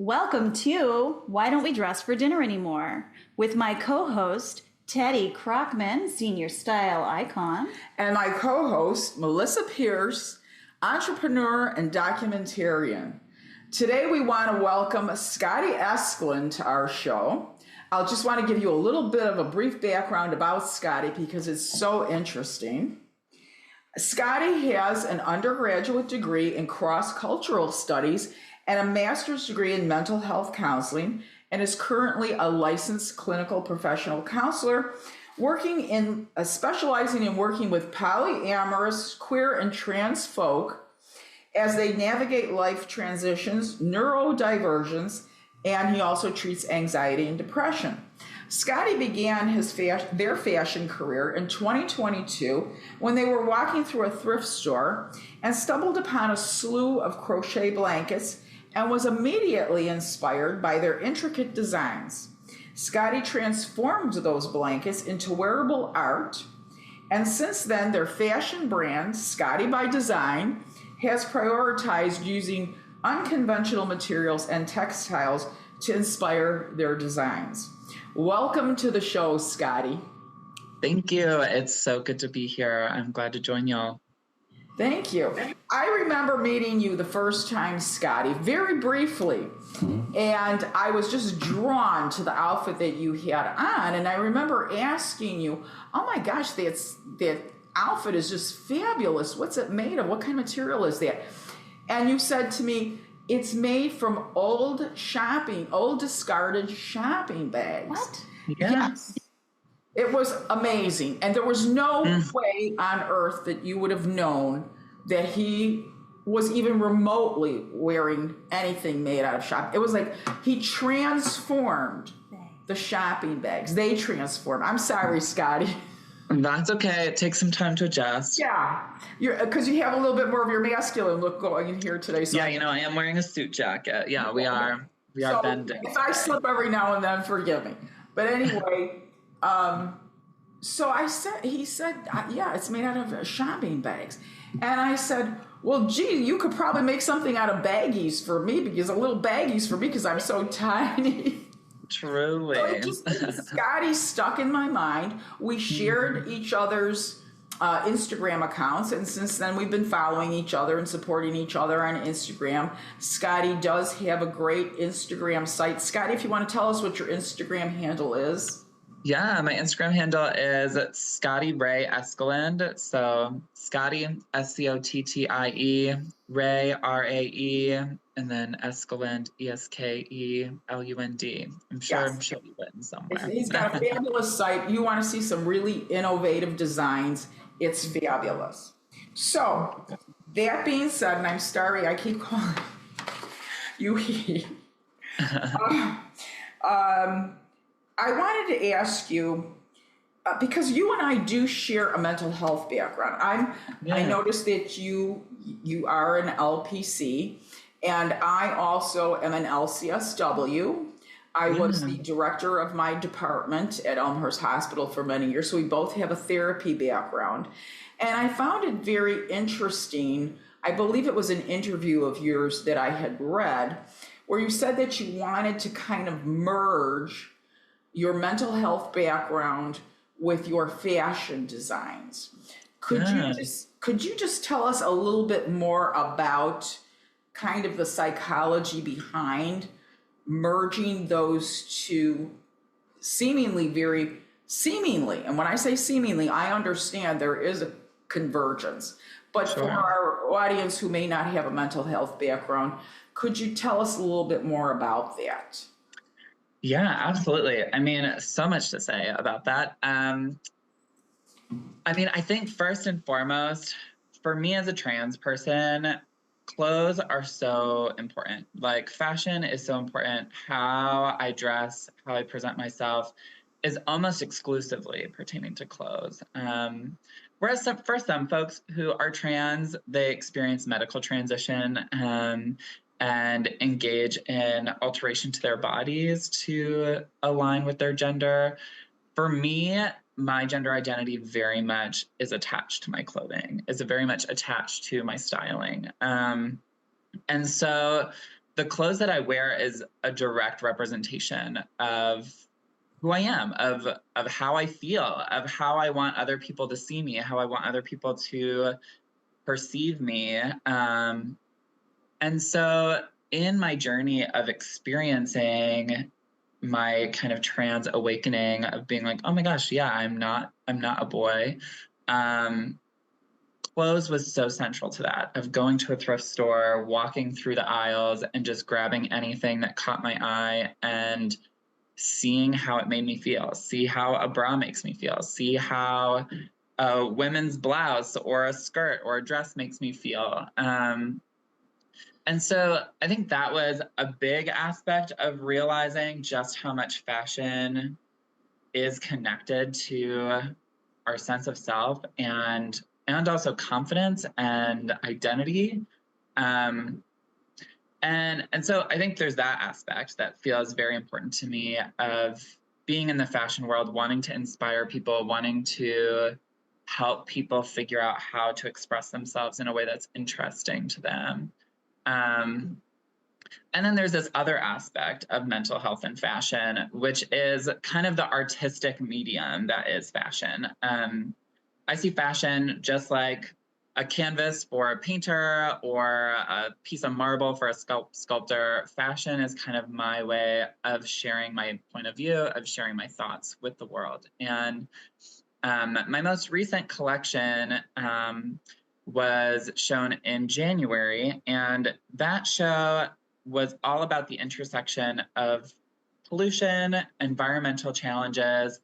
Welcome to Why Don't We Dress for Dinner Anymore with my co-host, Teddy Crockman, senior style icon. And my co-host, Melissa Pierce, entrepreneur and documentarian. Today we want to welcome Scottie Eskelund to our show. I'll just want to give you a little bit of a brief background about Scottie because it's so interesting. Scottie has an undergraduate degree in cross-cultural studies and a master's degree in mental health counseling, and is currently a licensed clinical professional counselor specializing in working with polyamorous, queer, and trans folk as they navigate life transitions, neurodivergence, and he also treats anxiety and depression. Scottie began their fashion career in 2022 when they were walking through a thrift store and stumbled upon a slew of crochet blankets and was immediately inspired by their intricate designs. Scottie transformed those blankets into wearable art, and since then their fashion brand, Scottie by Design, has prioritized using unconventional materials and textiles to inspire their designs. Welcome to the show, Scottie. Thank you. It's so good to be here. I'm glad to join y'all. Thank you. I remember meeting you the first time, Scottie, very briefly. And I was just drawn to the outfit that you had on. And I remember asking you, oh my gosh, that outfit is just fabulous. What's it made of? What kind of material is that? And you said to me, it's made from old discarded shopping bags. What? Yes. It was amazing. And there was no way on earth that you would have known that he was even remotely wearing anything made out of shop. It was like he transformed the shopping bags. They transformed. I'm sorry, Scottie. That's okay. It takes some time to adjust. Yeah, because you have a little bit more of your masculine look going in here today. So yeah, I am wearing a suit jacket. Yeah, we are so bending. If I slip every now and then, forgive me. But anyway, so he said, yeah, it's made out of shopping bags. And I said, well, gee, you could probably make something out of baggies for me because I'm so tiny. Truly. So Scottie stuck in my mind. We shared each other's Instagram accounts, and since then we've been following each other and supporting each other on Instagram. Scottie does have a great Instagram site. Scottie, if you want to tell us what your Instagram handle is. Yeah, my Instagram handle is Scottie Ray Eskelund. So Scottie, Scottie, Ray, Rae, and then Eskelund, Eskelund. I'm sure Yes. be written somewhere. He's got a fabulous site. You want to see some really innovative designs. It's fabulous. So that being said, and I'm sorry, I keep calling you he. I wanted to ask you, because you and I do share a mental health background. I noticed that you are an LPC, and I also am an LCSW. I was the director of my department at Elmhurst Hospital for many years, so we both have a therapy background. And I found it very interesting. I believe it was an interview of yours that I had read, where you said that you wanted to kind of merge your mental health background with your fashion designs. Could you just tell us a little bit more about kind of the psychology behind merging those two seemingly, and when I say seemingly, I understand there is a convergence, but for our audience who may not have a mental health background, could you tell us a little bit more about that? Yeah, absolutely. I mean, so much to say about that. I think first and foremost, for me as a trans person, clothes are so important. Like, fashion is so important. How I dress, how I present myself is almost exclusively pertaining to clothes. Whereas for some folks who are trans, they experience medical transition and engage in alteration to their bodies to align with their gender. For me, my gender identity very much is attached to my clothing, is very much attached to my styling. And so the clothes that I wear is a direct representation of who I am, of how I feel, of how I want other people to see me, how I want other people to perceive me. And so in my journey of experiencing my kind of trans awakening of being like, oh my gosh, yeah, I'm not a boy. Clothes was so central to that, of going to a thrift store, walking through the aisles and just grabbing anything that caught my eye and seeing how it made me feel, see how a bra makes me feel, see how a women's blouse or a skirt or a dress makes me feel. And so I think that was a big aspect of realizing just how much fashion is connected to our sense of self and also confidence and identity. And so I think there's that aspect that feels very important to me of being in the fashion world, wanting to inspire people, wanting to help people figure out how to express themselves in a way that's interesting to them. And then there's this other aspect of mental health and fashion, which is kind of the artistic medium that is fashion. I see fashion just like a canvas for a painter or a piece of marble for a sculptor. Fashion is kind of my way of sharing my point of view, of sharing my thoughts with the world. And my most recent collection was shown in January, and that show was all about the intersection of pollution, environmental challenges,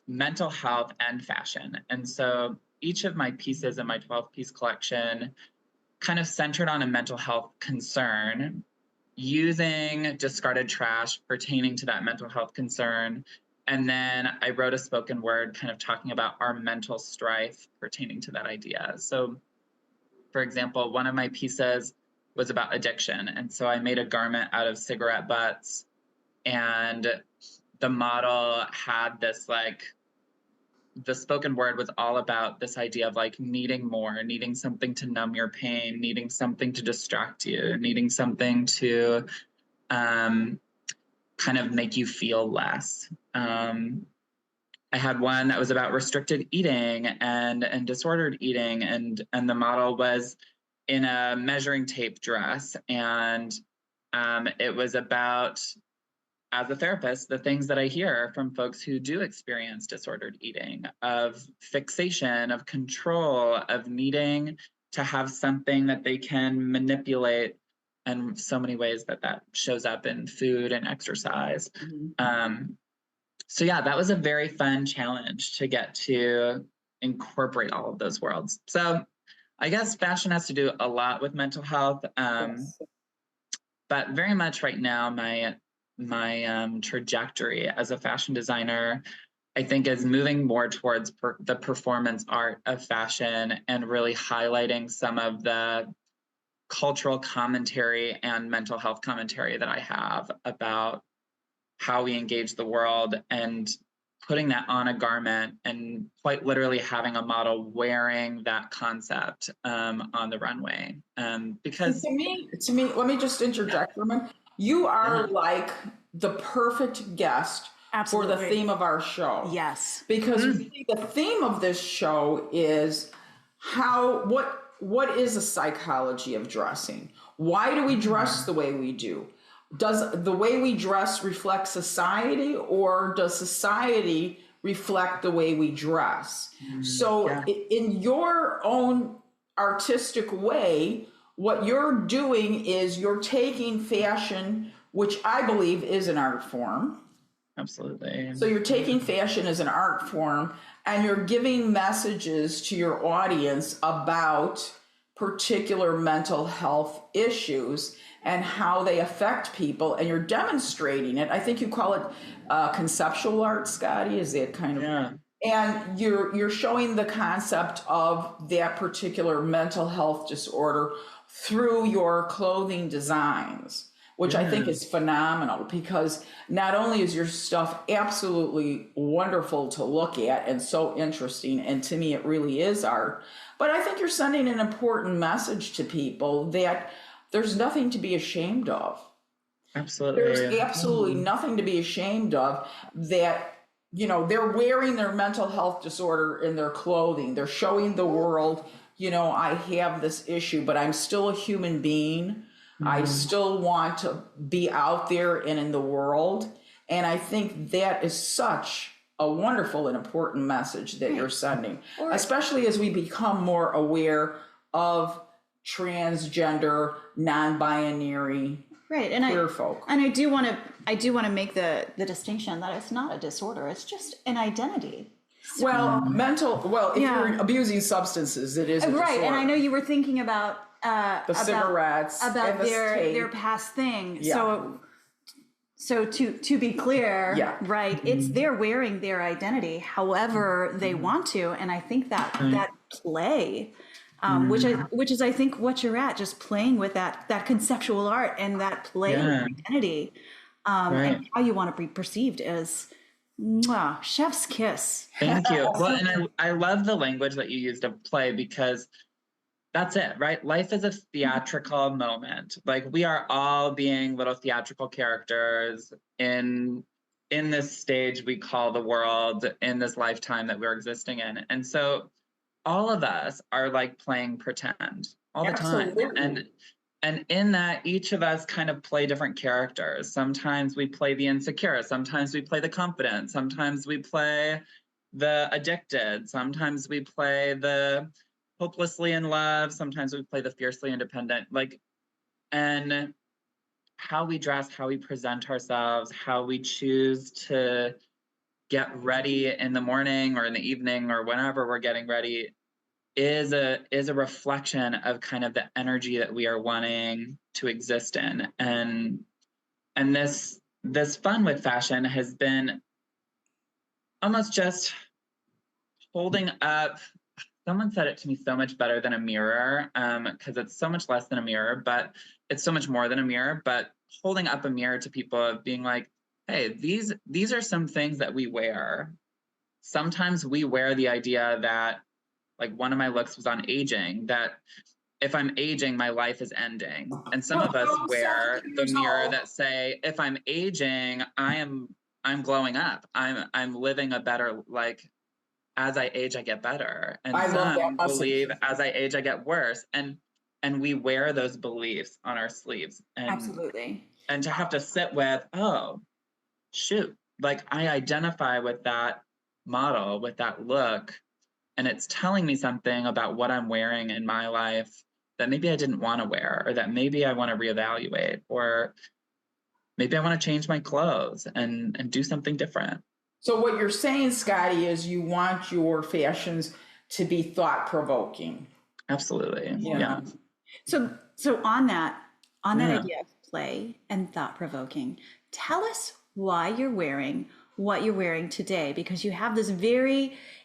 mental health, and fashion. And so each of my pieces in my 12-piece collection kind of centered on a mental health concern, using discarded trash pertaining to that mental health concern. And then I wrote a spoken word kind of talking about our mental strife pertaining to that idea. So, for example, one of my pieces was about addiction. And so I made a garment out of cigarette butts, and the model had this, like, the spoken word was all about this idea of like needing more, needing something to numb your pain, needing something to distract you, needing something to kind of make you feel less. I had one that was about restricted eating and disordered eating, and the model was in a measuring tape dress, and it was about, as a therapist, the things that I hear from folks who do experience disordered eating, of fixation, of control, of needing to have something that they can manipulate, and so many ways that shows up in food and exercise. So yeah, that was a very fun challenge to get to incorporate all of those worlds. So I guess fashion has to do a lot with mental health, Yes. but very much right now, my trajectory as a fashion designer, I think, is moving more towards the performance art of fashion and really highlighting some of the cultural commentary and mental health commentary that I have about how we engage the world, and putting that on a garment and quite literally having a model wearing that concept on the runway. Because to me, let me just interject for a minute. You are like the perfect guest for the Absolutely. theme of our show. Yes. Because really the theme of this show is what is a psychology of dressing? Why do we dress the way we do? Does the way we dress reflect society, or does society reflect the way we dress? So in your own artistic way, what you're doing is you're taking fashion, which I believe is an art form. Absolutely. So you're taking fashion as an art form, and you're giving messages to your audience about particular mental health issues and how they affect people, and you're demonstrating it. I think you call it conceptual art, Scottie. Is that kind of? Yeah. And you're showing the concept of that particular mental health disorder through your clothing designs, which I think is phenomenal, because not only is your stuff absolutely wonderful to look at and so interesting, and to me it really is art, but I think you're sending an important message to people that there's nothing to be ashamed of. Absolutely. There's absolutely nothing to be ashamed of that, they're wearing their mental health disorder in their clothing. They're showing the world, I have this issue, but I'm still a human being. I still want to be out there and in the world. And I think that is such a wonderful and important message that you're sending, especially as we become more aware of transgender, non-binary, right, and queer folk. And I do want to make the distinction that it's not a disorder; it's just an identity. So, if you're abusing substances, it is a right. disorder. And I know you were thinking about the cigarettes, about and their past thing. Yeah. So to be clear, right, it's they're wearing their identity however they want to, and I think that play, which is I think what you're at, just playing with that conceptual art and that play of identity, and how you want to be perceived as chef's kiss. Thank you. Well, and I love the language that you used of play, because that's it, right? Life is a theatrical moment. Like, we are all being little theatrical characters in this stage we call the world, in this lifetime that we're existing in. And so all of us are like playing pretend all the time. And in that, each of us kind of play different characters. Sometimes we play the insecure, sometimes we play the confident, sometimes we play the addicted, sometimes we play the hopelessly in love, sometimes we play the fiercely independent. And how we dress, how we present ourselves, how we choose to get ready in the morning or in the evening or whenever we're getting ready is a reflection of kind of the energy that we are wanting to exist in. And this fun with fashion has been almost just holding up. Someone said it to me so much better than a mirror, because it's so much less than a mirror, but it's so much more than a mirror. But holding up a mirror to people, being like, hey, these are some things that we wear. Sometimes we wear the idea that, like, one of my looks was on aging, that if I'm aging, my life is ending. And some of us wear the mirror that say, if I'm aging, I'm glowing up. I'm living a better, like, as I age, I get better. And some believe as I age, I get worse. And we wear those beliefs on our sleeves. And, absolutely. And to have to sit with, oh, shoot, like, I identify with that model, with that look, and it's telling me something about what I'm wearing in my life that maybe I didn't want to wear, or that maybe I want to reevaluate, or maybe I want to change my clothes and do something different. So what you're saying, Scottie, is you want your fashions to be thought-provoking. Absolutely. Yeah. So on that idea of play and thought-provoking, tell us why you're wearing what you're wearing today, because you have this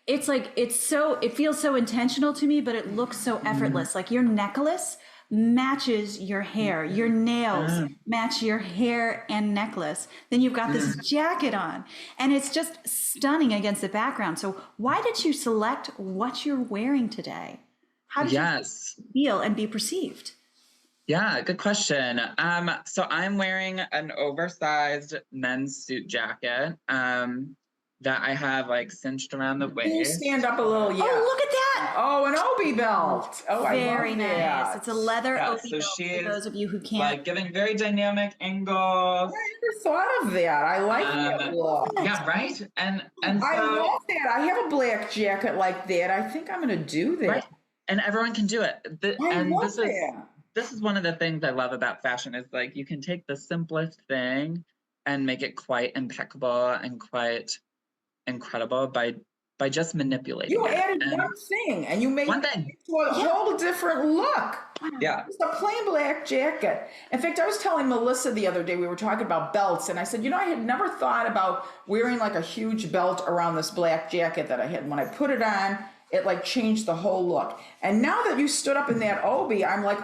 it feels so intentional to me, but it looks so effortless. Like, your necklace matches your hair, your nails match your hair and necklace. Then you've got this jacket on, and it's just stunning against the background. So why did you select what you're wearing today? How did you feel and be perceived? Yeah, good question. So I'm wearing an oversized men's suit jacket that I have, like, cinched around the waist. Can you stand up a little? Yeah. Oh, look at that! Oh, an Obi belt. Oh, very nice. That. It's a leather Obi belt for those of you who can't. Like, giving very dynamic angles. I never thought of that. I like that look. Yeah, right? And so, I love that. I have a black jacket like that. I think I'm going to do that. Right. And everyone can do it. This is one of the things I love about fashion, is, like, you can take the simplest thing and make it quite impeccable and quite incredible by just manipulating you it. Added one thing, and you made it into a whole different look. Yeah. It's a plain black jacket. In fact, I was telling Melissa the other day, we were talking about belts, and I said, I had never thought about wearing, like, a huge belt around this black jacket that I had. And when I put it on, it, like, changed the whole look. And now that you stood up in that Obi, I'm like,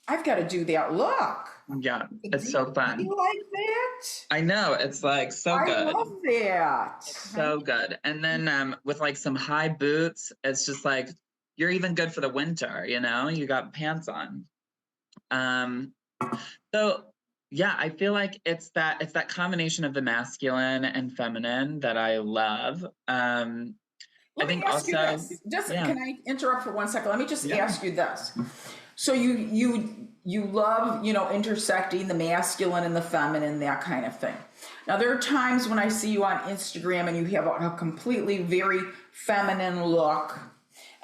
I've got to do that look. Yeah, it's so fun. You like that? I know, it's, like, so good. I love that. So good. And then with, like, some high boots, it's just like, you're even good for the winter, you got pants on. So yeah, I feel like it's that combination of the masculine and feminine that I love. Let I me think ask you also, this. Just yeah, can I interrupt for 1 second? Let me just yeah, ask you this. So you love, intersecting the masculine and the feminine, that kind of thing. Now there are times when I see you on Instagram and you have a completely very feminine look.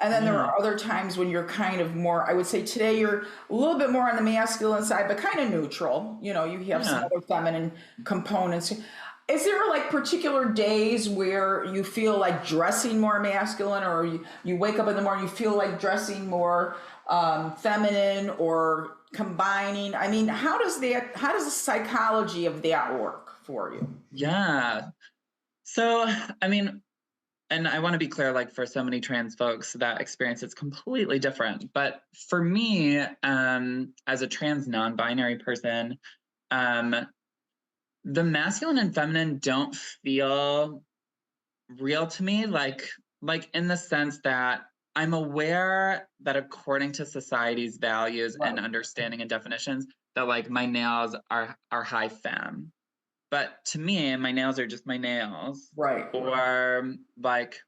And then there are other times when you're kind of more, I would say today you're a little bit more on the masculine side, but kind of neutral. You have some other feminine components. Is there like particular days where you feel like dressing more masculine, or you wake up in the morning, you feel like dressing more feminine, or combining? I mean, how does the psychology of that work for you? yeah. So, I mean, and I want to be clear, like for so many trans folks, that experience is completely different. But for me, as a trans non-binary person, the masculine and feminine don't feel real to me, like in the sense that I'm aware that according to society's values and understanding and definitions, that like my nails are high femme. But to me, my nails are just my nails. Right. Or like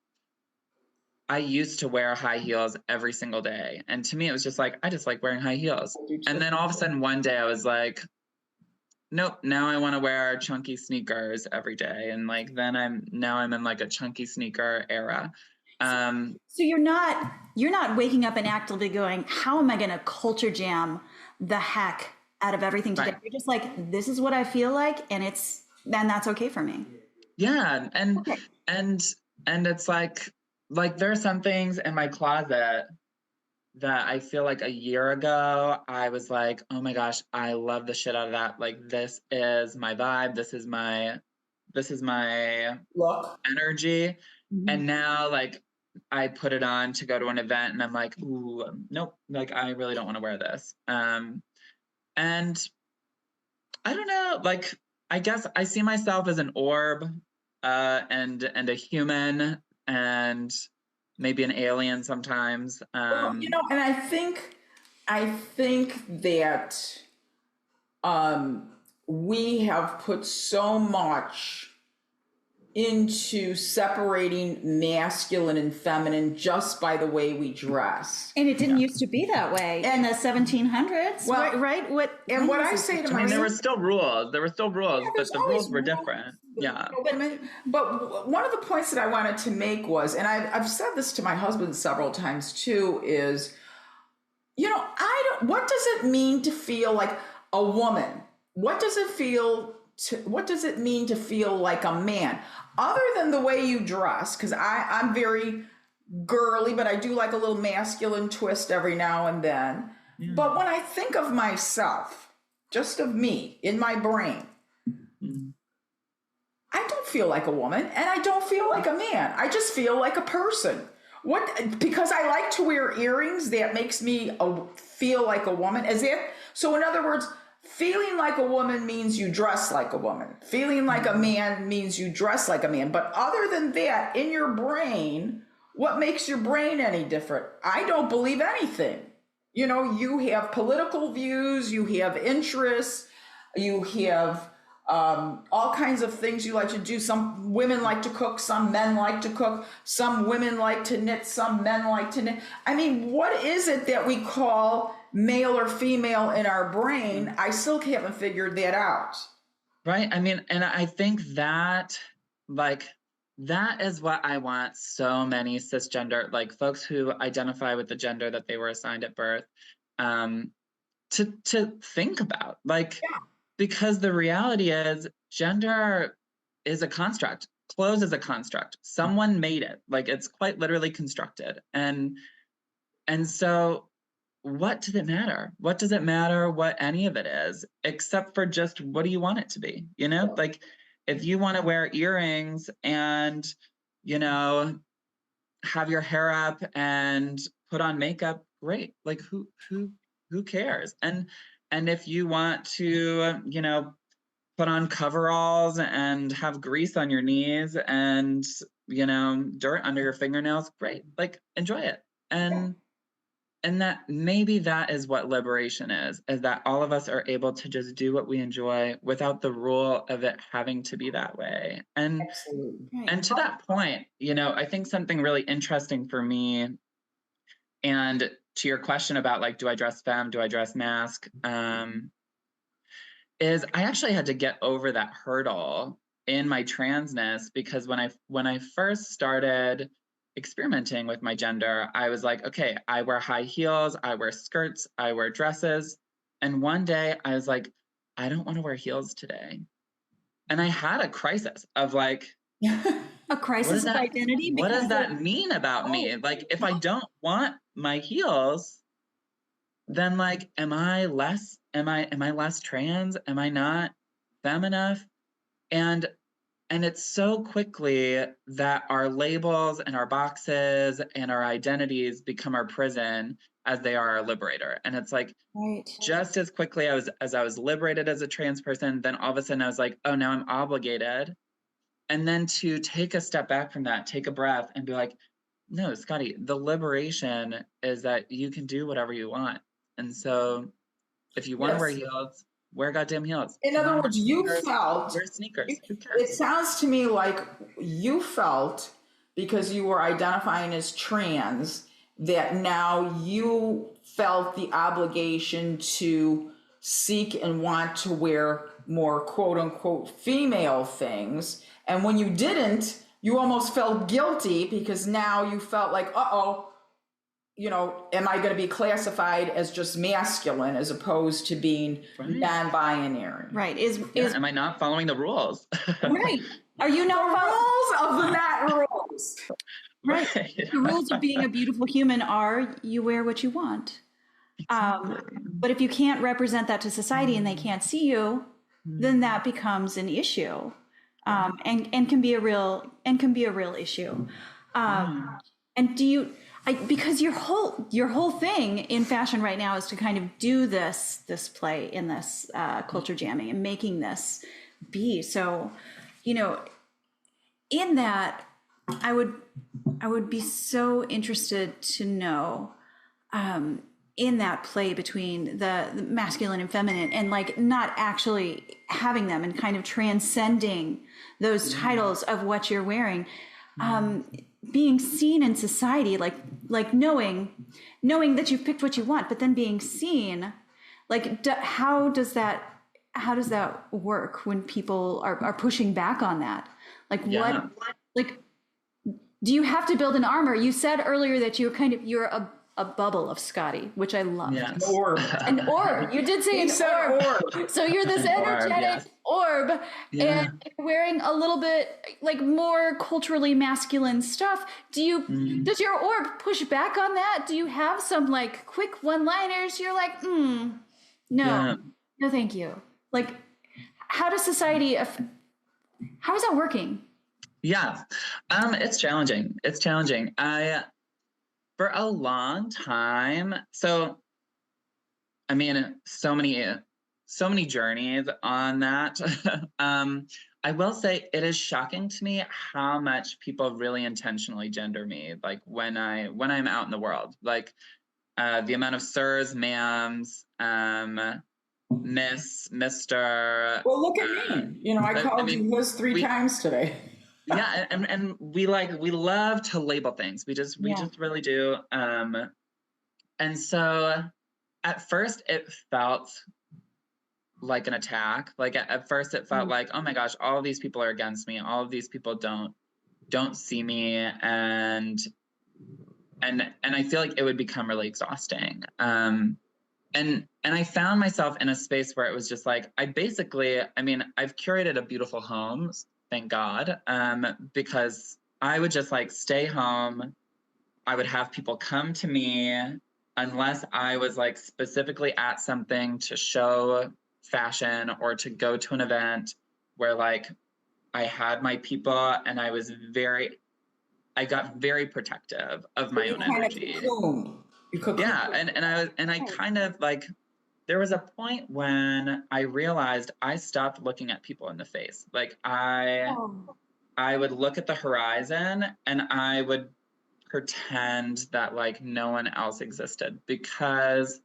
I used to wear high heels every single day. And to me, it was just like, I just like wearing high heels. And then all of a sudden one day I was like, nope, now I want to wear chunky sneakers every day. And like, then I'm in like a chunky sneaker era. So you're not waking up and actively going, how am I going to culture jam the heck out of everything today? Right. You're just like, this is what I feel like. And that's okay for me. Yeah. And it's like there are some things in my closet that I feel like a year ago, I was like, oh my gosh, I love the shit out of that. Like, this is my vibe. This is my look, energy. Mm-hmm. And now like I put it on to go to an event and I'm like, ooh, nope. Like, I really don't want to wear this. And I don't know, like, I guess I see myself as an orb, and a human, and maybe an alien sometimes. Well, and I think that we have put so much into separating masculine and feminine just by the way we dress. And it didn't used to be that way in the 1700s, well, right? What I say to myself, there were still rules. But the rules were different. Yeah. But one of the points that I wanted to make was, and I've said this to my husband several times too, is, what does it mean to feel like a woman? What does it mean to feel like a man? Other than the way you dress, because I'm very girly, but I do like a little masculine twist every now and then. Yeah. But when I think of myself, just of me, in my brain, I don't feel like a woman and I don't feel like a man. I just feel like a person. Because I like to wear earrings, that makes me feel like a woman. So in other words, feeling like a woman means you dress like a woman. Feeling like a man means you dress like a man. But other than that, in your brain, what makes your brain any different? I don't believe anything. You have political views, you have interests, you have all kinds of things you like to do. Some women like to cook, some men like to cook, some women like to knit, some men like to knit. I mean, what is it that we call male or female in our brain? I still haven't figured that out. Right. I mean, and I think that that is what I want so many cisgender, like folks who identify with the gender that they were assigned at birth, to think about, because the reality is gender is a construct. Clothes is a construct. Someone made it. Like, it's quite literally constructed. And so what does it matter? What does it matter what any of it is, except for just what do you want it to be? Like, if you want to wear earrings and, have your hair up and put on makeup, great. Like, who cares? And if you want to, put on coveralls and have grease on your knees and, dirt under your fingernails, great. Like, enjoy it. And that maybe that is what liberation is that all of us are able to just do what we enjoy without the rule of it having to be that way. And Absolutely. and to that point, you know, I think something really interesting for me, and to your question about like, do I dress femme, do I dress masc, is I actually had to get over that hurdle in my transness, because when I first started experimenting with my gender, I was like, okay, I wear high heels, I wear skirts, I wear dresses. And one day I was like, I don't want to wear heels today. And I had a crisis of like, a crisis of identity. What does that mean about me? Like, if I don't want my heels, then like, am I less trans? Am I not femme enough? And it's so quickly that our labels and our boxes and our identities become our prison as they are our liberator. And it's like, just as quickly as I was liberated as a trans person, then all of a sudden I was like, oh, now I'm obligated. And then to take a step back from that, take a breath and be like, no, Scottie, the liberation is that you can do whatever you want. And so if you want to wear heels, wear goddamn heels. In other words, you felt, wear sneakers. Who cares? It sounds to me like you felt, because you were identifying as trans, that now you felt the obligation to seek and want to wear more quote unquote female things. And when you didn't, you almost felt guilty, because now you felt like, you know, am I going to be classified as just masculine as opposed to being non-binary? Right. Am I not following the rules? Right. Are you not rules of the not rules? Right. The rules of being a beautiful human are you wear what you want. Exactly. But if you can't represent that to society and they can't see you, then that becomes an issue, and can be a real issue. And do you? Because your whole thing in fashion right now is to kind of do this play in this culture jamming and making this be. So, you know, in that, I would be so interested to know, in that play between the masculine and feminine, and like not actually having them and kind of transcending those titles of what you're wearing, being seen in society, like knowing that you've picked what you want, but then being seen, like how does that work when people are pushing back on that? Like what, like, do you have to build an armor? You said earlier that you're a bubble of Scottie, which I love. Yes. An orb. You did say an orb. So you're this energetic orb, and you're wearing a little bit like more culturally masculine stuff. Does your orb push back on that? Do you have some like quick one-liners? You're like, no, thank you. Like, how does society? How is that working? Yeah, it's challenging. For a long time, so I mean, so many journeys on that. I will say it is shocking to me how much people really intentionally gender me, like when I'm out in the world, like the amount of sirs, ma'ams, miss, Mr. Well, look at me. You know, I called you Liz 3 times today. Yeah, and we love to label things. We just really do. And so at first it felt like an attack. Like at first it felt like, oh my gosh, all of these people are against me. All of these people don't see me, and I feel like it would become really exhausting. And I found myself in a space where it was just like, I've curated a beautiful home, thank God, because I would just like stay home. I would have people come to me unless I was like specifically at something to show fashion or to go to an event where like I had my people, and I got very protective of my own energy. And I kind of like, there was a point when I realized I stopped looking at people in the face. Like I would look at the horizon and I would pretend that like no one else existed, because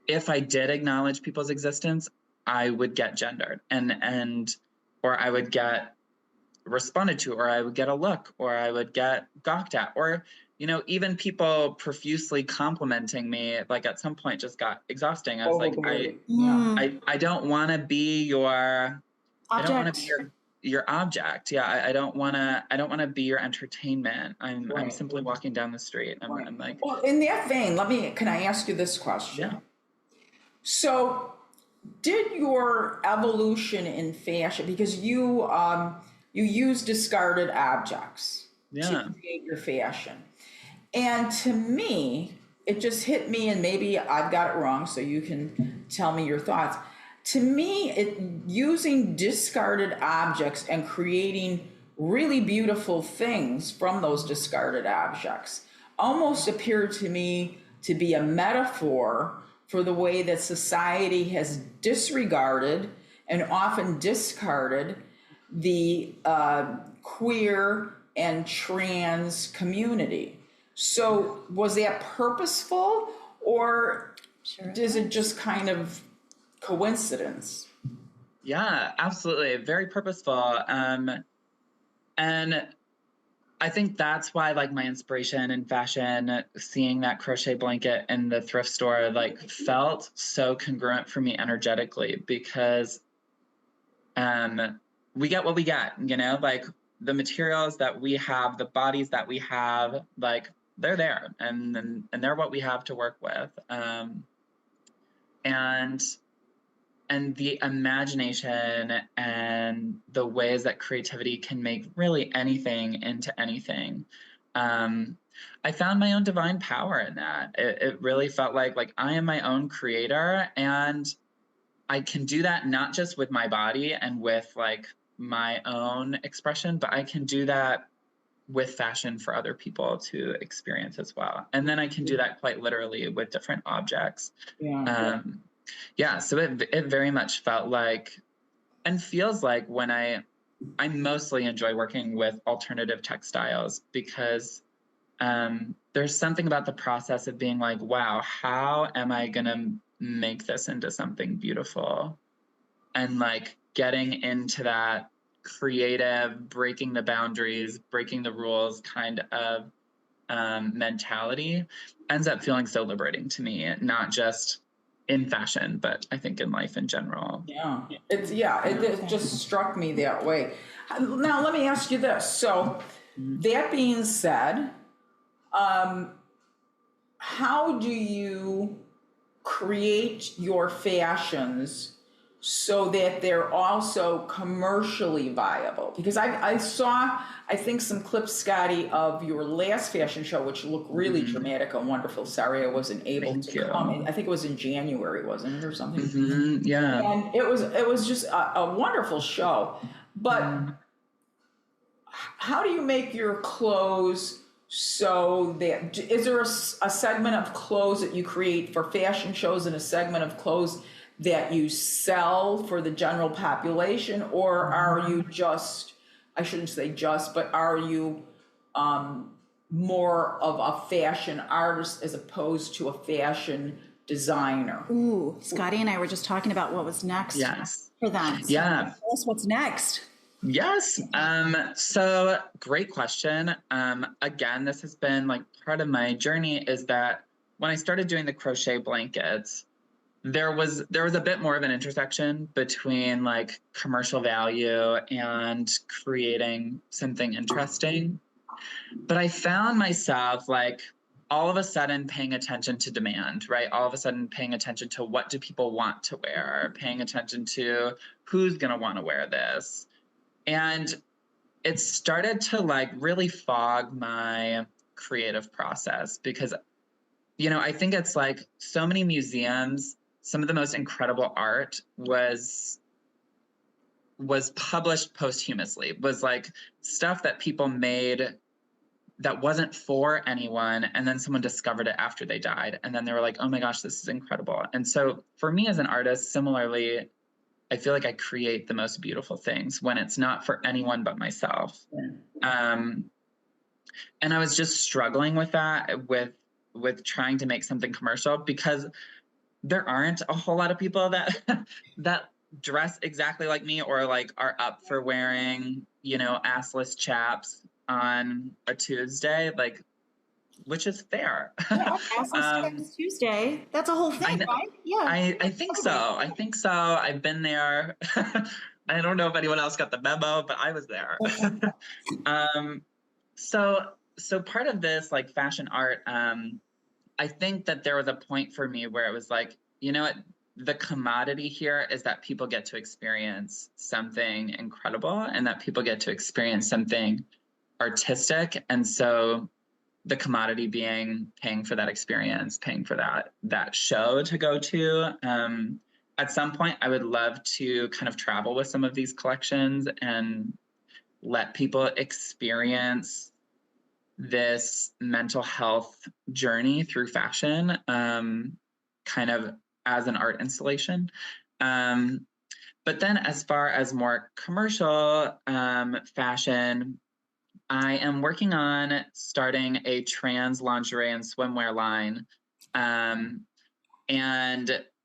if I did acknowledge people's existence, I would get gendered and or I would get responded to, or I would get a look, or I would get gawked at, or, you know, even people profusely complimenting me, like at some point just got exhausting. I was like, I don't want to be your object. I don't want to be your object. Yeah, I don't want to be your entertainment. I'm simply walking down the street. I'm like, well, in that vein, can I ask you this question? Yeah. So, did your evolution in fashion, because you use discarded objects to create your fashion, and to me, it just hit me, and maybe I've got it wrong, so you can tell me your thoughts. To me, using discarded objects and creating really beautiful things from those discarded objects almost appeared to me to be a metaphor for the way that society has disregarded and often discarded the queer and trans community. So was that purposeful, or is it just kind of coincidence? Yeah, absolutely. Very purposeful. And I think that's why, like, my inspiration in fashion, seeing that crochet blanket in the thrift store, like, felt so congruent for me energetically, because we get what we get, you know, like the materials that we have, the bodies that we have, like, they're there, and they're what we have to work with. And the imagination and the ways that creativity can make really anything into anything. I found my own divine power in that. It really felt like I am my own creator, and I can do that not just with my body and with like my own expression, but I can do that with fashion for other people to experience as well. And then I can do that quite literally with different objects. So it very much felt like, and feels like, when I mostly enjoy working with alternative textiles, because there's something about the process of being like, wow, how am I gonna make this into something beautiful? And like getting into that creative, breaking the boundaries, breaking the rules kind of mentality ends up feeling so liberating to me, not just in fashion, but I think in life in general. It just struck me that way. Now let me ask you this. So that being said, how do you create your fashions so that they're also commercially viable? Because I saw, I think, some clips, Scottie, of your last fashion show, which looked really dramatic and wonderful. Sorry I wasn't able to come. I think it was in January, wasn't it, or something? Yeah. And it was just a wonderful show. But how do you make your clothes so that, is there a segment of clothes that you create for fashion shows and a segment of clothes that you sell for the general population, or are you just, I shouldn't say just, but are you more of a fashion artist as opposed to a fashion designer? Ooh, Scottie and I were just talking about what was next for them. So tell us what's next. Yes. So great question. Again, this has been like part of my journey, is that when I started doing the crochet blankets, there was a bit more of an intersection between like commercial value and creating something interesting. But I found myself like all of a sudden paying attention to demand, right? All of a sudden paying attention to what do people want to wear, paying attention to who's going to want to wear this. And it started to like really fog my creative process, because, you know, I think it's like so many museums, some of the most incredible art was published posthumously, was like stuff that people made that wasn't for anyone, and then someone discovered it after they died, and then they were like, oh my gosh, this is incredible. And so for me as an artist, similarly, I feel like I create the most beautiful things when it's not for anyone but myself. And I was just struggling with that, with trying to make something commercial, because there aren't a whole lot of people that that dress exactly like me, or like are up for wearing, you know, assless chaps on a Tuesday, like, which is fair. Yeah, Assless Chaps Tuesday. That's a whole thing, right? Yeah. I think so. I think so. I've been there. I don't know if anyone else got the memo, but I was there. So part of this, like, fashion art, I think that there was a point for me where it was like, you know what, the commodity here is that people get to experience something incredible, and that people get to experience something artistic. And so the commodity being paying for that experience, paying for that show to go to. At some point, I would love to kind of travel with some of these collections and let people experience this mental health journey through fashion, kind of as an art installation. But then as far as more commercial fashion, I am working on starting a trans lingerie and swimwear line, and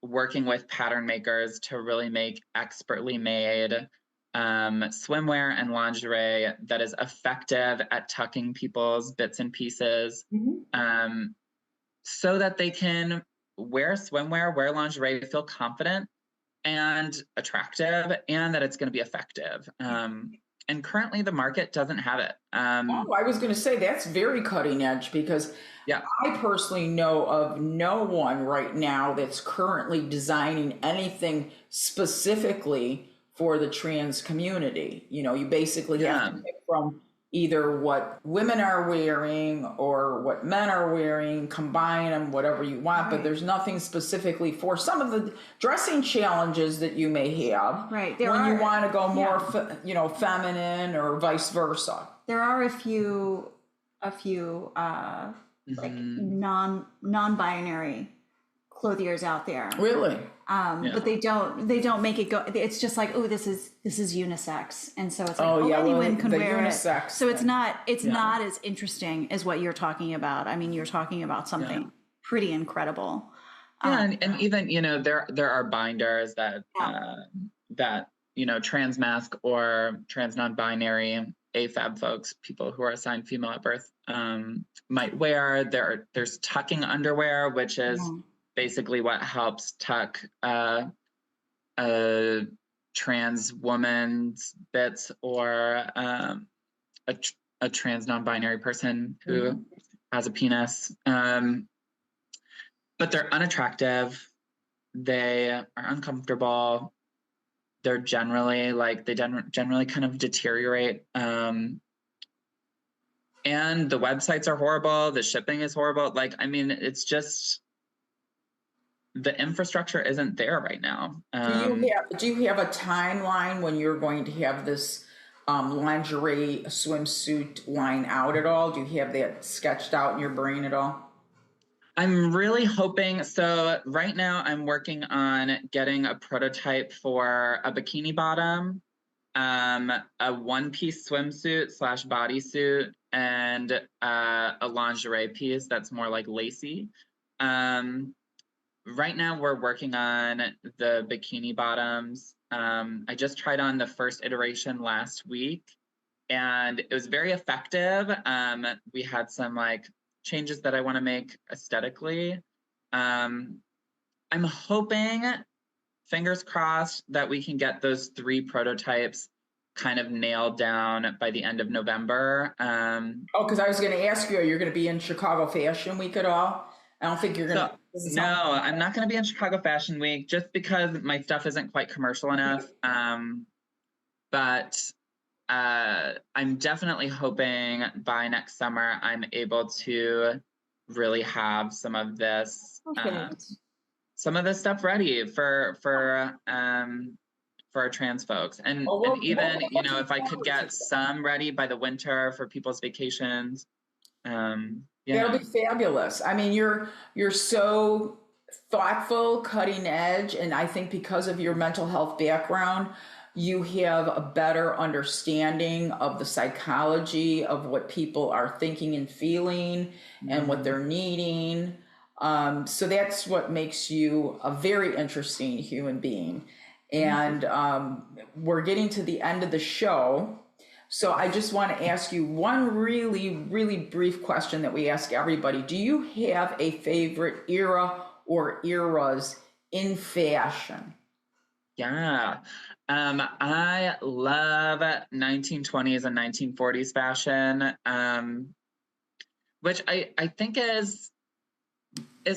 working with pattern makers to really make expertly made swimwear and lingerie that is effective at tucking people's bits and pieces, so that they can wear swimwear, wear lingerie, feel confident and attractive, and that it's going to be effective. And currently the market doesn't have it. I was going to say that's very cutting edge, because I personally know of no one right now that's currently designing anything specifically for the trans community. You know, you basically have to pick from either what women are wearing or what men are wearing, combine them, whatever you want, but there's nothing specifically for some of the dressing challenges that you may have. Right. When you want to go more, feminine or vice versa. There are a few like non-binary clothiers out there. Really? But they don't make it go. It's just like, oh, this is unisex, and so it's like, anyone can wear unisex, it. So it's not as interesting as what you're talking about. I mean, you're talking about something pretty incredible. And even, you know, there are binders that that, you know, trans masc or trans non-binary AFAB folks, people who are assigned female at birth, might wear. There's tucking underwear, which is basically what helps tuck a trans woman's bits, or a trans non-binary person who has a penis. But they're unattractive. They are uncomfortable. They're generally generally kind of deteriorate. And the websites are horrible. The shipping is horrible. Like, I mean, it's just, the infrastructure isn't there right now. Do you have a timeline when you're going to have this lingerie swimsuit line out at all? Do you have that sketched out in your brain at all? I'm really hoping. So right now I'm working on getting a prototype for a bikini bottom, a one-piece swimsuit / bodysuit, and a lingerie piece that's more like lacy. Right now we're working on the bikini bottoms. I just tried on the first iteration last week, and it was very effective. We had some like changes that I want to make aesthetically. I'm hoping, fingers crossed, that we can get those 3 prototypes kind of nailed down by the end of November. Because I was going to ask you, are you going to be in Chicago Fashion Week at all? I don't think you're going to. No, I'm not going to be in Chicago Fashion Week, just because my stuff isn't quite commercial enough. But I'm definitely hoping by next summer I'm able to really have some of this stuff ready for our trans folks, and even, you know, if I could get some ready by the winter for people's vacations. That'll be fabulous. I mean, you're so thoughtful, cutting edge, and I think because of your mental health background, you have a better understanding of the psychology of what people are thinking and feeling and what they're needing. So that's what makes you a very interesting human being. And we're getting to the end of the show. So I just want to ask you one really, really brief question that we ask everybody. Do you have a favorite era or eras in fashion? Yeah. I love 1920s and 1940s fashion, which I think is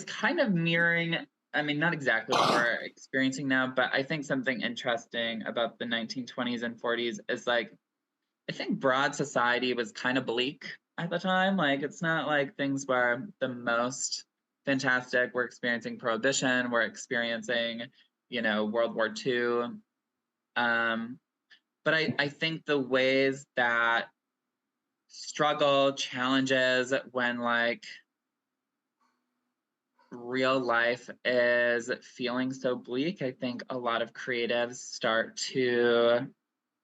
kind of mirroring, I mean, not exactly what we're experiencing now, but I think something interesting about the 1920s and 40s is like, I think broad society was kind of bleak at the time. Like, it's not like things were the most fantastic. We're experiencing Prohibition, we're experiencing, World War II. But I think the ways that struggle, challenges, when like real life is feeling so bleak, I think a lot of creatives start to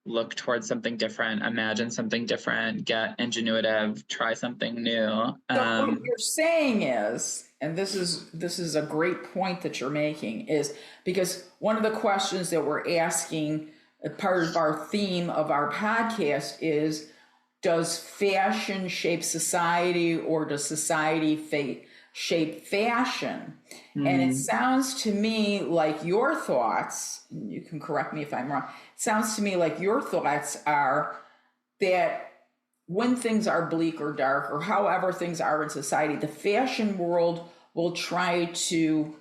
look towards something different, imagine something different, get ingenuitive, try something new. So what you're saying is, and this is a great point that you're making, is because one of the questions that we're asking, part of our theme of our podcast is, does fashion shape society, or does society shape fashion? And it sounds to me like your thoughts, you can correct me if I'm wrong, it sounds to me like your thoughts are that when things are bleak or dark, or however things are in society, the fashion world will try to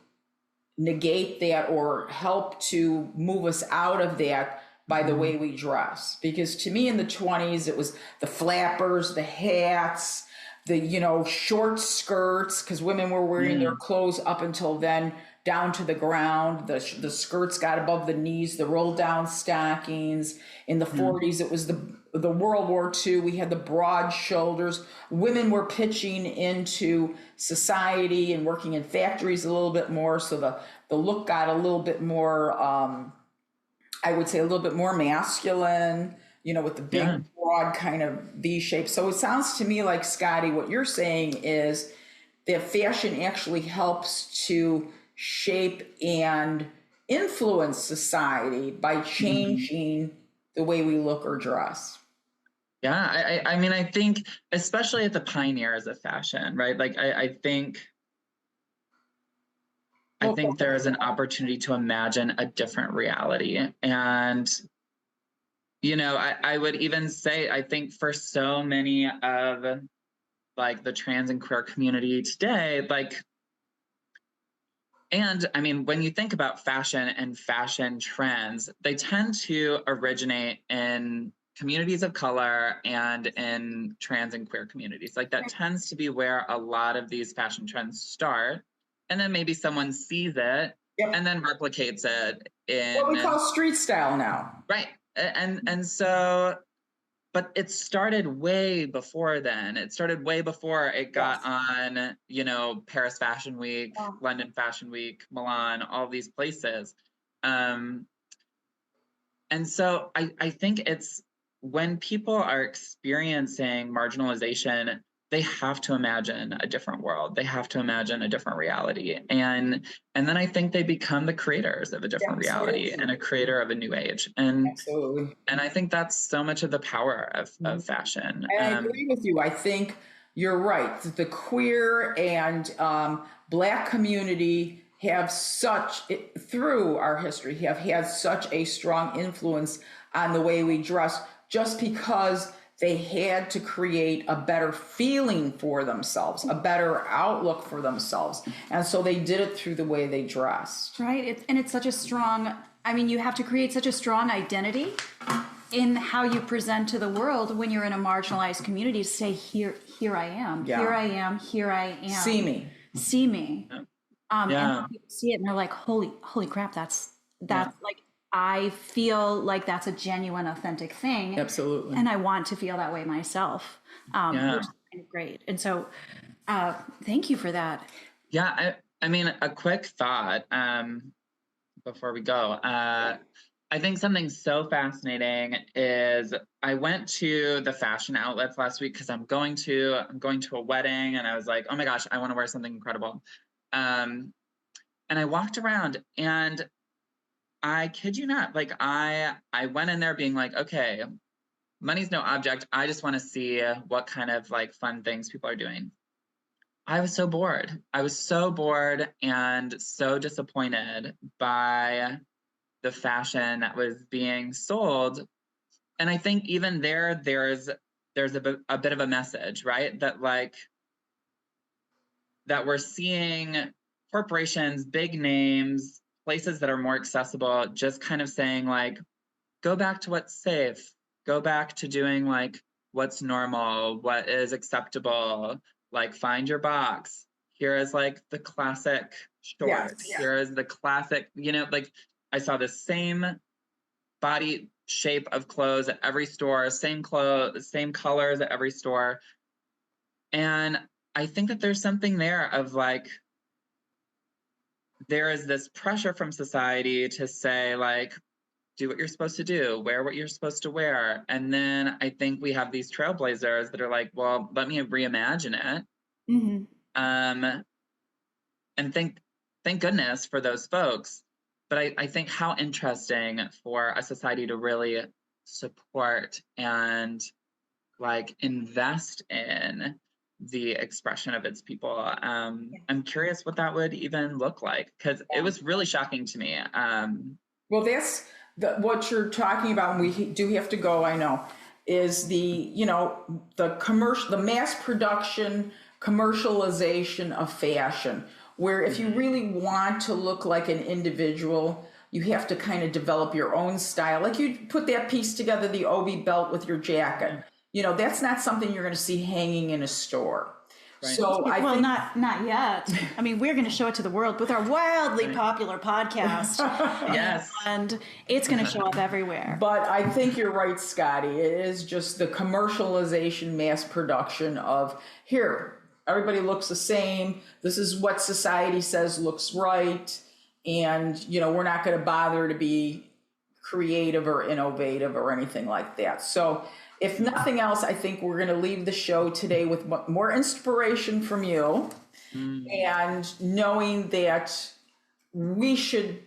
negate that or help to move us out of that by the way we dress. Because to me in the 20s, it was the flappers, the hats, the, short skirts, because women were wearing their clothes up until then down to the ground. The skirts got above the knees, the roll down stockings. In the 40s, it was the World War II. We had the broad shoulders. Women were pitching into society and working in factories a little bit more. So the look got a little bit more, I would say a little bit more masculine, with the big, broad kind of V shape. So it sounds to me like, Scottie, what you're saying is that fashion actually helps to shape and influence society by changing the way we look or dress. Yeah, I mean, I think, especially at the pioneers of fashion, right? Like, I think there is an opportunity to imagine a different reality. And I would even say, I think for so many of like the trans and queer community today, like, and I mean, when you think about fashion and fashion trends, they tend to originate in communities of color and in trans and queer communities. Like, that tends to be where a lot of these fashion trends start. And then maybe someone sees it and then replicates it in what we call street style now. Right. And so, but it started way before then. It started way before it got on, Paris Fashion Week, London Fashion Week, Milan, all these places. And so I think it's when people are experiencing marginalization, they have to imagine a different world. They have to imagine a different reality. And then I think they become the creators of a different reality and a creator of a new age. And I think that's so much of the power of fashion. And I agree with you. I think you're right. The queer and Black community have through our history, have had such a strong influence on the way we dress, just because they had to create a better feeling for themselves, a better outlook for themselves. And so they did it through the way they dressed. Right. It's such a strong, you have to create such a strong identity in how you present to the world when you're in a marginalized community, to say, here I am, here I am, here I am. See me. And people see it and they're like, holy crap, that's like, I feel like that's a genuine, authentic thing. Absolutely. And I want to feel that way myself, which is kind of great. And so thank you for that. Yeah. I mean, a quick thought before we go. I think something so fascinating is I went to the fashion outlets last week because I'm going to a wedding, and I was like, oh my gosh, I want to wear something incredible. And I walked around, and I kid you not, like I went in there being like, okay, money's no object. I just want to see what kind of like fun things people are doing. I was so bored. I was so bored and so disappointed by the fashion that was being sold. And I think even there's a bit of a message, right? That like that we're seeing corporations, big names, places that are more accessible, just kind of saying like, go back to what's safe, go back to doing like what's normal, what is acceptable, like find your box. Here is like the classic short. Yes. Here is the classic, like I saw the same body shape of clothes at every store, same clothes, same colors at every store. And I think that there's something there of like, there is this pressure from society to say like, do what you're supposed to do, wear what you're supposed to wear. And then I think we have these trailblazers that are like, well, let me reimagine it. Mm-hmm. And thank goodness for those folks. But I think how interesting for a society to really support and like invest in the expression of its people. I'm curious what that would even look like, because it was really shocking to me. Well, that's what you're talking about, and we do have to go, I know, is the mass production commercialization of fashion, where if you really want to look like an individual, you have to kind of develop your own style. Like you put that piece together, the obi belt with your jacket. That's not something you're going to see hanging in a store. Right. So not yet. I mean, we're going to show it to the world with our wildly popular podcast. Yes. And it's going to show up everywhere. But I think you're right, Scottie. It is just the commercialization, mass production of here, everybody looks the same. This is what society says looks right. And, we're not going to bother to be creative or innovative or anything like that. So if nothing else, I think we're going to leave the show today with more inspiration from you and knowing that we should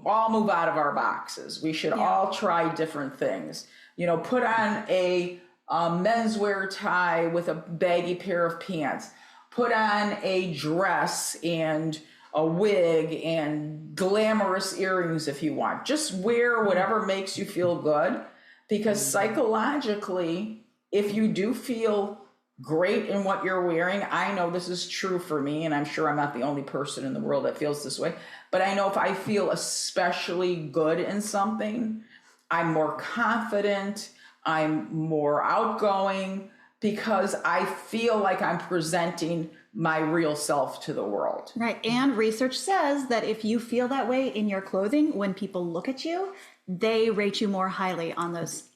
all move out of our boxes. We should all try different things. Put on a menswear tie with a baggy pair of pants. Put on a dress and a wig and glamorous earrings if you want. Just wear whatever makes you feel good. Because psychologically, if you do feel great in what you're wearing, I know this is true for me, and I'm sure I'm not the only person in the world that feels this way, but I know if I feel especially good in something, I'm more confident, I'm more outgoing, because I feel like I'm presenting my real self to the world. Right. And research says that if you feel that way in your clothing, when people look at you, they rate you more highly on those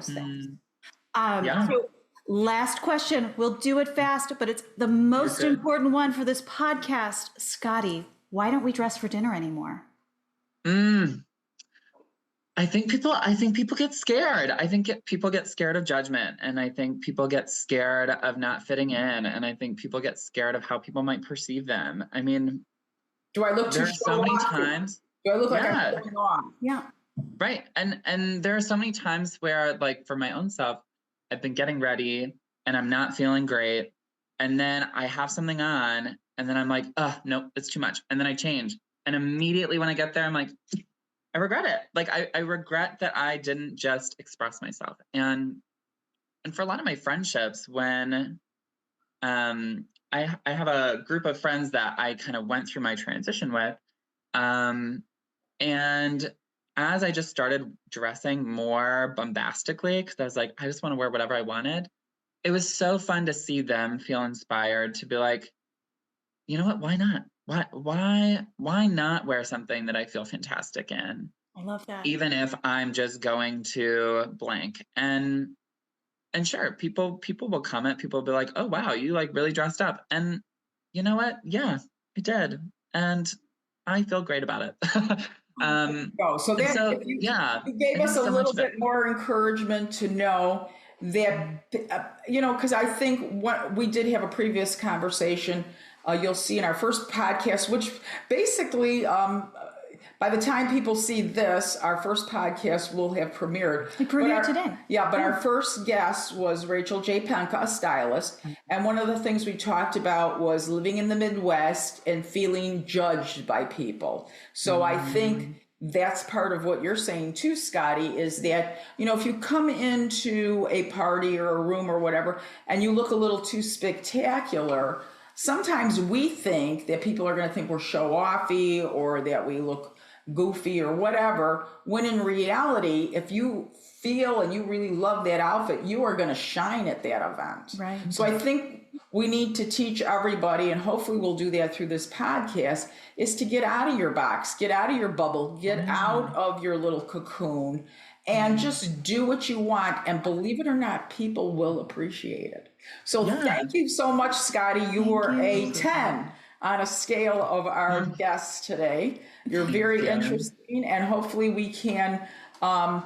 things. So last question. We'll do it fast, but it's the most important one for this podcast. Scottie, why don't we dress for dinner anymore? I think people get scared. I think people get scared of judgment, and I think people get scared of not fitting in, and I think people get scared of how people might perceive them. I mean, do I look too so many times? Do I look like I'm showing off? Yeah. Right. And there are so many times where, like, for my own self, I've been getting ready and I'm not feeling great. And then I have something on and then I'm like, oh, no, it's too much. And then I change. And immediately when I get there, I'm like, I regret it. Like, I regret that I didn't just express myself. And for a lot of my friendships, when I have a group of friends that I kind of went through my transition with, and as I just started dressing more bombastically, because I was like, I just want to wear whatever I wanted, it was so fun to see them feel inspired to be like, you know what, why not? Why not wear something that I feel fantastic in? I love that. Even if I'm just going to blank. And sure, people will comment, people will be like, oh wow, you like really dressed up. And you know what? Yeah, I did. And I feel great about it. So that if you gave us a little bit more encouragement to know that, because I think what we did have a previous conversation, you'll see in our first podcast, which basically, by the time people see this, our first podcast will have premiered. It premiered today. Yeah, but our first guest was Rachel J. Penka, a stylist. And one of the things we talked about was living in the Midwest and feeling judged by people. So I think that's part of what you're saying too, Scottie, is that, if you come into a party or a room or whatever, and you look a little too spectacular, sometimes we think that people are going to think we're show-offy or that we look goofy or whatever, when in reality, if you feel and you really love that outfit, you are going to shine at that event. Right. So I think we need to teach everybody, and hopefully we'll do that through this podcast, is to get out of your box, get out of your bubble, get out of your little cocoon, and just do what you want. And believe it or not, people will appreciate it. So thank you so much, Scottie. You were a 10 on a scale of our guests today. You're very interesting, and hopefully we can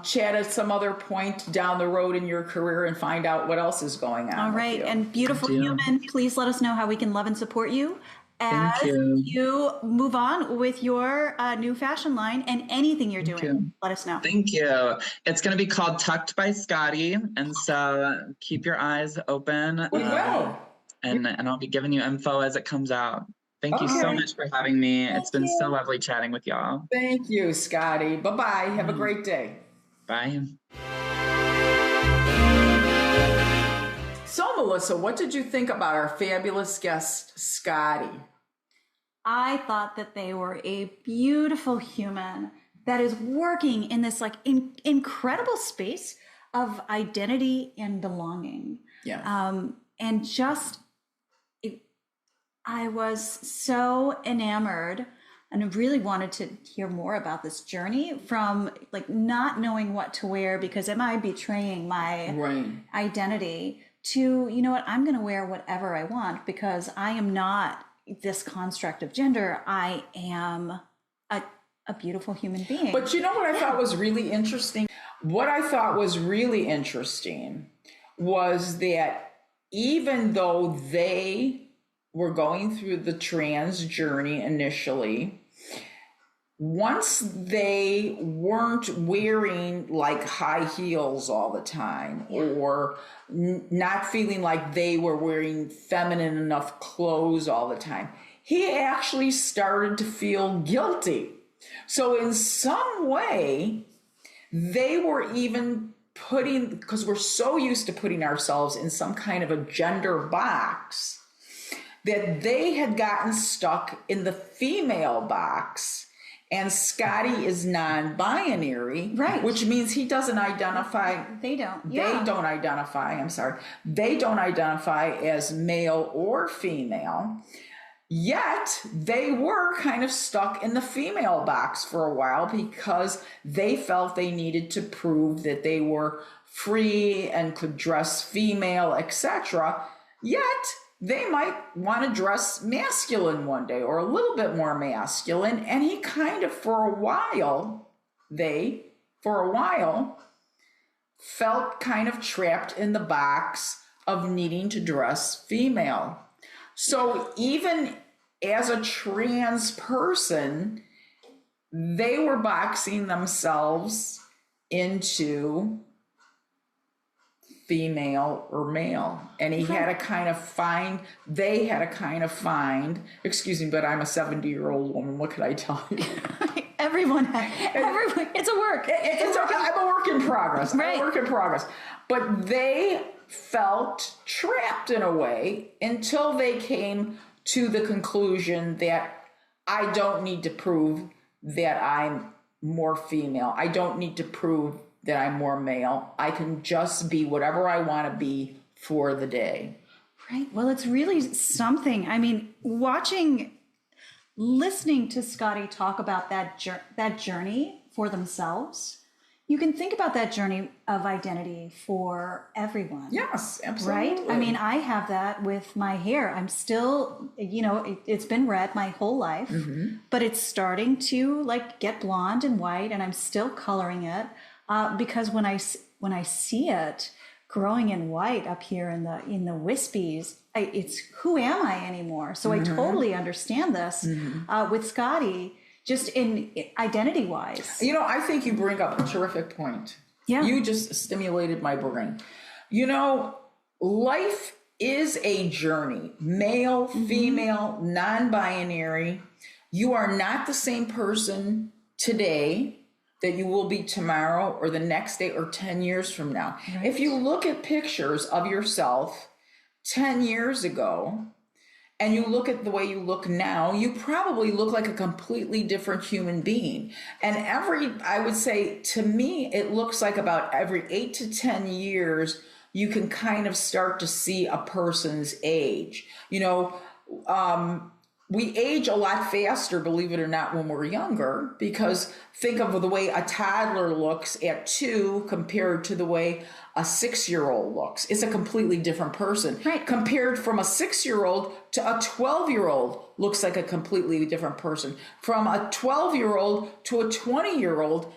chat at some other point down the road in your career and find out what else is going on. All right. And beautiful human, please let us know how we can love and support you as you move on with your new fashion line and anything you're doing. Let us know. Thank you. It's going to be called Tucked by Scottie. And so keep your eyes open. We will. And I'll be giving you info as it comes out. Thank you so much for having me. It's been so lovely chatting with y'all. Thank you, Scottie. Bye-bye. Have a great day. Bye. So, Melissa, what did you think about our fabulous guest, Scottie? I thought that they were a beautiful human that is working in this incredible space of identity and belonging. Yeah. And just, I was so enamored and really wanted to hear more about this journey from not knowing what to wear because am I betraying my identity to, I'm going to wear whatever I want because I am not this construct of gender. I am a beautiful human being. But you know what I thought was really interesting? What I thought was really interesting was that even though they were going through the trans journey initially, once they weren't wearing high heels all the time or not feeling like they were wearing feminine enough clothes all the time, he actually started to feel guilty. So in some way, they were even because we're so used to putting ourselves in some kind of a gender box, that they had gotten stuck in the female box. And Scottie is non-binary, right? Which means he doesn't identify. They don't identify. I'm sorry. They don't identify as male or female. Yet they were kind of stuck in the female box for a while because they felt they needed to prove that they were free and could dress female, etc. Yet they might want to dress masculine one day or a little bit more masculine. And he kind of, for a while, felt kind of trapped in the box of needing to dress female. So even as a trans person, they were boxing themselves into female or male, and they had to kind of find, excuse me, but I'm a 70-year-old woman, what could I tell you? everyone, it's a work. I'm a work in progress. Right. I'm a work in progress. But they felt trapped in a way until they came to the conclusion that I don't need to prove that I'm more female. I don't need to prove that I'm more male. I can just be whatever I want to be for the day. Right. Well, it's really something. I mean, listening to Scottie talk about that journey for themselves you can think about that journey of identity for everyone. Yes, absolutely. Right? I mean, I have that with my hair. I'm still, it's been red my whole life, but it's starting to like get blonde and white, and I'm still coloring it because when I see it growing in white up here in the wispies, it's who am I anymore? So I totally understand this with Scottie. Just in identity wise. I think you bring up a terrific point. Yeah. You just stimulated my brain. Life is a journey, male, female, non-binary. You are not the same person today that you will be tomorrow or the next day or 10 years from now. Right. If you look at pictures of yourself 10 years ago, and you look at the way you look now, you probably look like a completely different human being. And I would say, to me, it looks like about every 8 to 10 years, you can kind of start to see a person's age. We age a lot faster, believe it or not, when we're younger, because think of the way a toddler looks at 2 compared to the way a 6-year-old looks. It's a completely different person. Right. Compared from a 6-year-old to a 12-year-old looks like a completely different person. From a 12-year-old to a 20-year-old,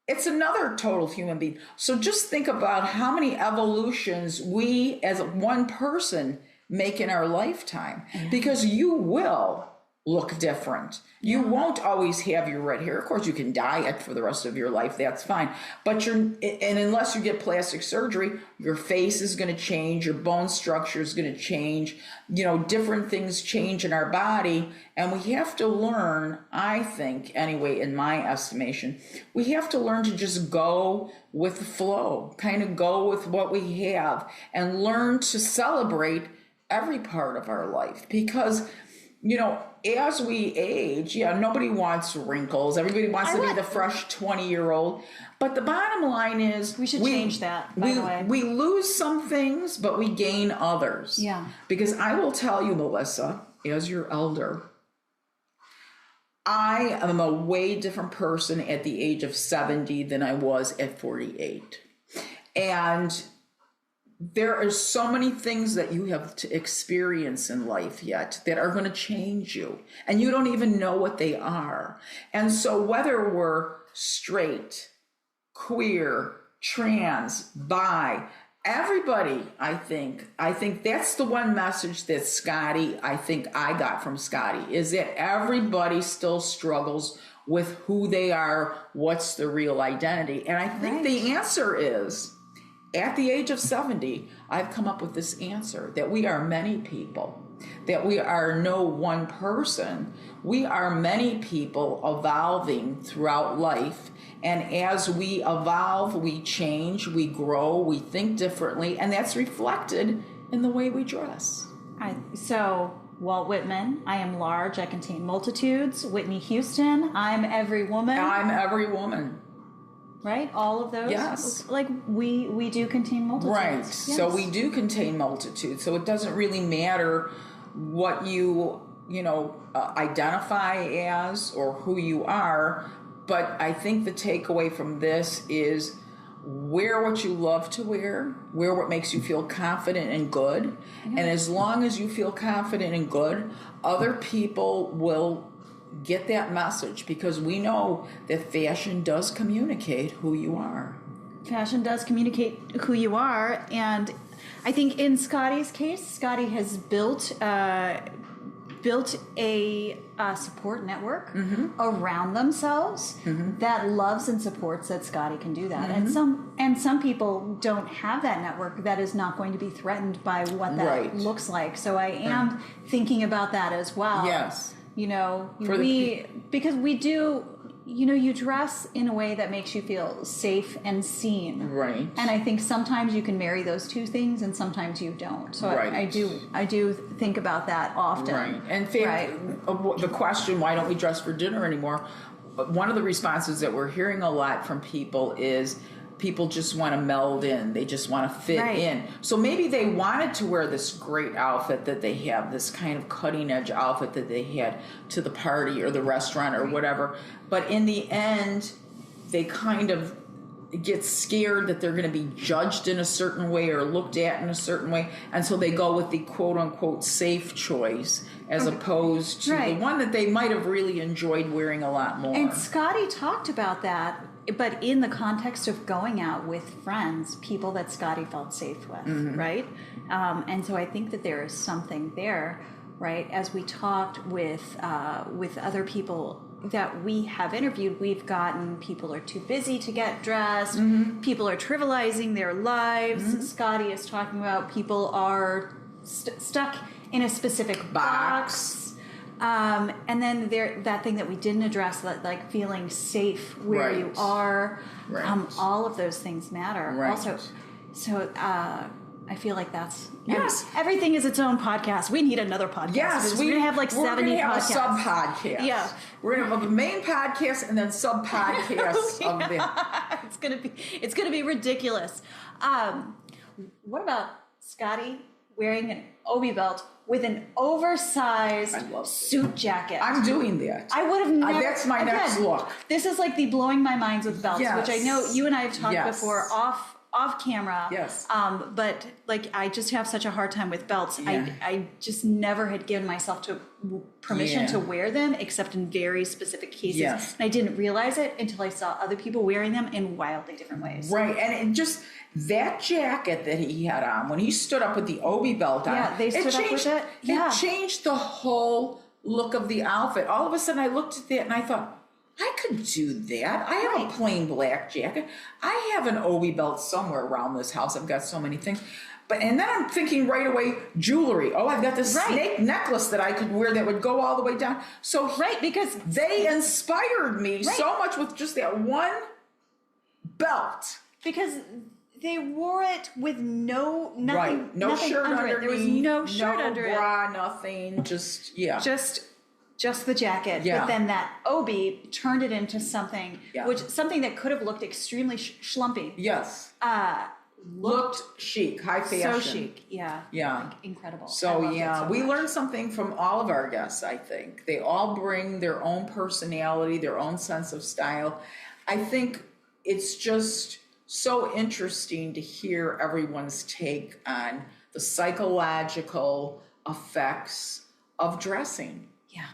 it's another total human being. So just think about how many evolutions we as one person make in our lifetime, because you will look different. You won't always have your red hair. Of course, you can dye it for the rest of your life. That's fine. But unless you get plastic surgery, your face is going to change. Your bone structure is going to change. Different things change in our body. And we have to learn, I think, anyway, in my estimation, we have to learn to just go with the flow, kind of go with what we have, and learn to celebrate every part of our life. Because, as we age, nobody wants wrinkles. Everybody wants to be the fresh 20-year-old. But the bottom line is we should change that, by the way. We lose some things, but we gain others. Yeah. Because I will tell you, Melissa, as your elder, I am a way different person at the age of 70 than I was at 48. And there are so many things that you have to experience in life yet that are going to change you, and you don't even know what they are. And so whether we're straight, queer, trans, bi, everybody, I think that's the one message that I think I got from Scottie, is that everybody still struggles with who they are, what's the real identity. And I think the answer is, at the age of 70, I've come up with this answer, that we are many people, that we are no one person. We are many people evolving throughout life. And as we evolve, we change, we grow, we think differently, and that's reflected in the way we dress. So Walt Whitman, I am large, I contain multitudes. Whitney Houston, I'm every woman. I'm every woman. Right? All of those? Yes. Like we do contain multitudes. Right. Yes. So we do contain multitudes. So it doesn't really matter what you identify as or who you are. But I think the takeaway from this is wear what you love to wear what makes you feel confident and good. Mm-hmm. And as long as you feel confident and good, other people will get that message, because we know that fashion does communicate who you are. Fashion does communicate who you are. And I think in Scottie's case, Scottie has built a support network around themselves that loves and supports that Scottie can do that. And some people don't have that network that is not going to be threatened by what that looks like. So I am thinking about that as well. Yes. Because we do, you dress in a way that makes you feel safe and seen. Right. And I think sometimes you can marry those two things and sometimes you don't. So I do think about that often. Right. And in fact, the question, why don't we dress for dinner anymore? One of the responses that we're hearing a lot from people is people just want to meld in. They just want to fit in. So maybe they wanted to wear this great outfit that they have, this kind of cutting edge outfit that they had to the party or the restaurant or whatever. But in the end, they kind of get scared that they're going to be judged in a certain way or looked at in a certain way, and so they go with the quote-unquote safe choice as opposed to the one that they might have really enjoyed wearing a lot more. And Scottie talked about that, but in the context of going out with friends, people that Scottie felt safe with, right? And so I think that there is something there, right? As we talked with other people that we have interviewed, we've gotten people are too busy to get dressed, people are trivializing their lives. Scottie is talking about people are stuck in a specific box. And then that thing that we didn't address, like feeling safe where you are, all of those things matter. Also, so I feel like that's everything is its own podcast. We need another podcast. Yes, we're gonna have like 70 podcasts. A sub podcast. Yeah, we're gonna have a main podcast and then sub podcasts of them. It's gonna be ridiculous. What about Scottie wearing an obi belt with an oversized suit jacket? I'm doing that. I would have never. That's my next look. This is like the blowing my minds with belts, which I know you and I have talked before off camera. Yes. But like I just have such a hard time with belts. I just never had given myself to permission to wear them except in very specific cases. Yes. And I didn't realize it until I saw other people wearing them in wildly different ways. Right. And it just that jacket that he had on when he stood up with the obi belt on. Yeah, they stood up with it. Yeah. It changed the whole look of the outfit. All of a sudden I looked at that and I thought, I could do that. I have a plain black jacket. I have an obi belt somewhere around this house. I've got so many things. And then I'm thinking right away, jewelry. Oh, I've got this snake necklace that I could wear that would go all the way down. So because they inspired me so much with just that one belt. Because they wore it with nothing, no nothing shirt under it. There was no shirt under it. No bra, nothing. Just the jacket, but then that obi turned it into something, something that could have looked extremely schlumpy. Yes. Looked chic, high fashion. So chic, yeah. Like, incredible. So we learned something from all of our guests, I think. They all bring their own personality, their own sense of style. I think it's just so interesting to hear everyone's take on the psychological effects of dressing. Yeah.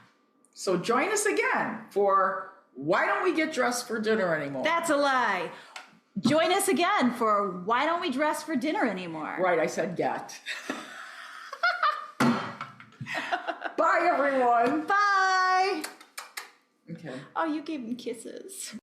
So join us again for Why Don't We Get Dressed for Dinner Anymore? That's a lie. Join us again for Why Don't We Dress for Dinner Anymore? Right, I said get. Bye, everyone. Bye. Okay. Oh, you gave him kisses.